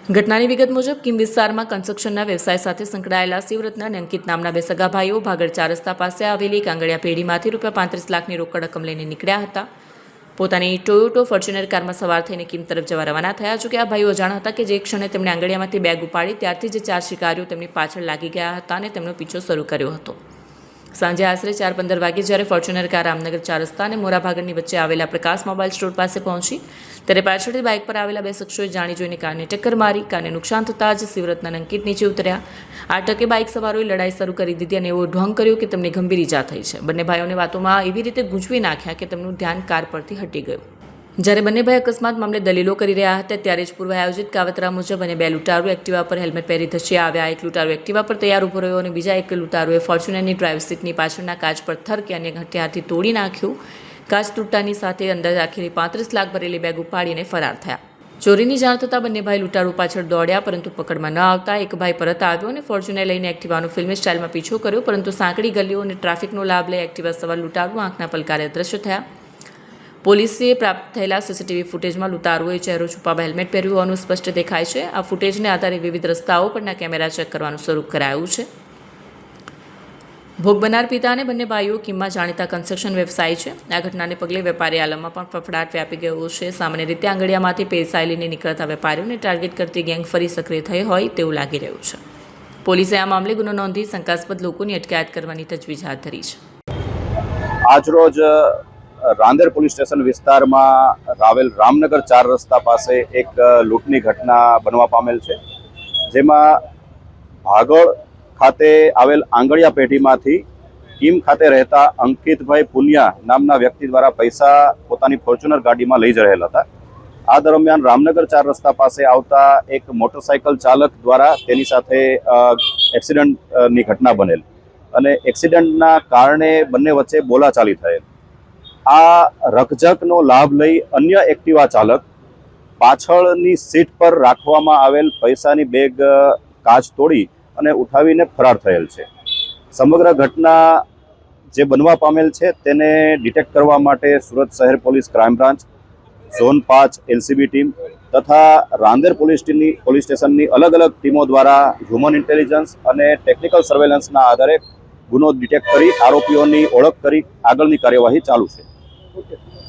ઘટનાની વિગત મુજબ કિમ વિસ્તારમાં કન્સ્ટ્રક્શનના વ્યવસાય સાથે સંકળાયેલા શિવરત્ન અને અંકિત નામના બે સગા ભાઈઓ ભાગળ 4 રસ્તા પાસે આવેલી કાંગડિયા પેઢીમાંથી ₹35 લાખની રોકડ રકમ લઈને નીકળ્યા હતા। પોતાની ટોયોટો ફોર્ચ્યુનર કારમાં સવાર થઈને કિમ તરફ જવા રવાના થયા। જોકે આ ભાઈઓ અજાણ હતા કે જે ક્ષણે તેમણે આંગળીયામાંથી બેગ ઉપાડી ત્યારથી જ 4 શિકારીઓ તેમની પાછળ લાગી ગયા હતા અને તેમનો પીછો શરૂ કર્યો હતો। સાંજે આશરે 4:15 વાગે જ્યારે ફોર્ચ્યુનર કાર રામનગર 4 રસ્તા અને મોરાભાગળની વચ્ચે આવેલા પ્રકાશ મોબાઈલ સ્ટોર પાસે પહોંચી ત્યારે પાછળથી બાઇક પર આવેલા બે શખ્સોએ જાણી જોઈને કારને ટક્કર મારી। કારને નુકસાન થતાં જ શિવરત્ન અને અંકિત નીચે ઉતર્યા। આ ટકે બાઇક સવારોએ લડાઈ શરૂ કરી દીધી અને એવો ઢોંગ કર્યો કે તેમને ગંભીર ઈજા થઈ છે। બંને ભાઈઓને વાતોમાં એવી રીતે ગૂંચવી નાખ્યા કે તેમનું ધ્યાન કાર પરથી હટી ગયું। જ્યારે બંને ભાઈ અકસ્માત મામલે દલીલો કરી રહ્યા હતા ત્યારે જ પૂર્વ આયોજિત કાવતરા મુજબ અને બે લૂંટારૂ એક્ટિવા પર હેલ્મેટ પહેરી ધસ્યા આવ્યા। એક લૂંટારૂ એક્ટિવા પર તૈયાર ઊભો રહ્યો અને બીજા એક લૂંટારૂએ ફોર્ચ્યુનરની ડ્રાઈવર સીટની પાછળના કાચ પર થર કે અન્ય હથિયારથી તોડી નાખ્યું। કાચ તૂટતાની સાથે અંદર રાખેલી 35 લાખ ભરેલી બેગ ઉપાડીને ફરાર થયા। ચોરીની જાણ થતાં બંને ભાઈ લૂંટારૂ પાછળ દોડ્યા પરંતુ પકડમાં ન આવતા એક ભાઈ પરત આવ્યો અને ફોર્ચ્યુનર લઈને એક્ટિવાનો ફિલ્મી સ્ટાઇલમાં પીછો કર્યો પરંતુ સાંકડી ગલીઓ અને ટ્રાફિકનો લાભ લઈ એક્ટિવા સવાર લૂંટારૂ આંખના પલકારે અદૃશ્ય થયા। પોલીસે પ્રાપ્ત થયેલા સીસીટીવી ફૂટેજમાં લૂંટારૂએ ચહેરો છુપાવવા હેલ્મેટ પહેર્યું હોવાનું સ્પષ્ટ દેખાય છે। આ ફૂટેજને આધારે વિવિધ રસ્તાઓ પરના કેમેરા ચેક કરવાનું શરૂ કરાયું છે। ભોગ બનનાર પિતા અને બંને ભાઈઓ કિમમાં જાણીતા કન્સ્ટ્રક્શન વ્યવસાય છે। આ ઘટનાને પગલે વેપારી આલમમાં પણ ફફડાટ વ્યાપી ગયો છે। સામાન્ય રીતે આંગળીયામાંથી પૈસા લઈને નીકળતા વેપારીઓને ટાર્ગેટ કરતી ગેંગ ફરી સક્રિય થઈ હોય તેવું લાગી રહ્યું છે। પોલીસે આ મામલે ગુનો નોંધી શંકાસ્પદ લોકોની અટકાયત કરવાની તજવીજ હાથ ધરી છે। આજરોજ રાંદેર પોલીસ સ્ટેશન વિસ્તારમાં આવેલ રામનગર 4 રસ્તા પાસે એક લૂંટની ઘટના બનવા પામેલ છે, જેમાં ભાગળ ખાતે આવેલ આંગળિયા પેઢીમાંથી કિમ ખાતે રહેતા અંકિતભાઈ પુનિયા નામના વ્યક્તિ દ્વારા પૈસા પોતાની ફોર્ચ્યુનર ગાડીમાં લઈ જ રહેલા હતા। આ દરમિયાન રામનગર 4 રસ્તા પાસે આવતા એક મોટરસાયકલ ચાલક દ્વારા તેની સાથે એક્સિડન્ટની ઘટના બનેલ અને એક્સિડન્ટના કારણે બંને વચ્ચે બોલાચાલી થયેલ। આ રકઝકનો લાભ લઈ અન્ય એક્ટિવા ચાલક પાછળની સીટ પર રાખવામાં આવેલ પૈસાની બેગ કાચ તોડી અને ઉઠાવીને ફરાર થયેલ છે। સમગ્ર ઘટના જે બનવા પામેલ છે તેને ડિટેક્ટ કરવા માટે સુરત શહેર police crime branch, zone 5 LCB team તથા રાંદેર પોલીસ સ્ટેશનની અલગ અલગ ટીમો દ્વારા હ્યુમન ઇન્ટેલિજન્સ અને ટેકનિકલ સર્વેલન્સના આધારે ગુનો ડિટેક્ટ કરી આરોપીઓની ઓળખ કરી આગળની કાર્યવાહી ચાલુ છે।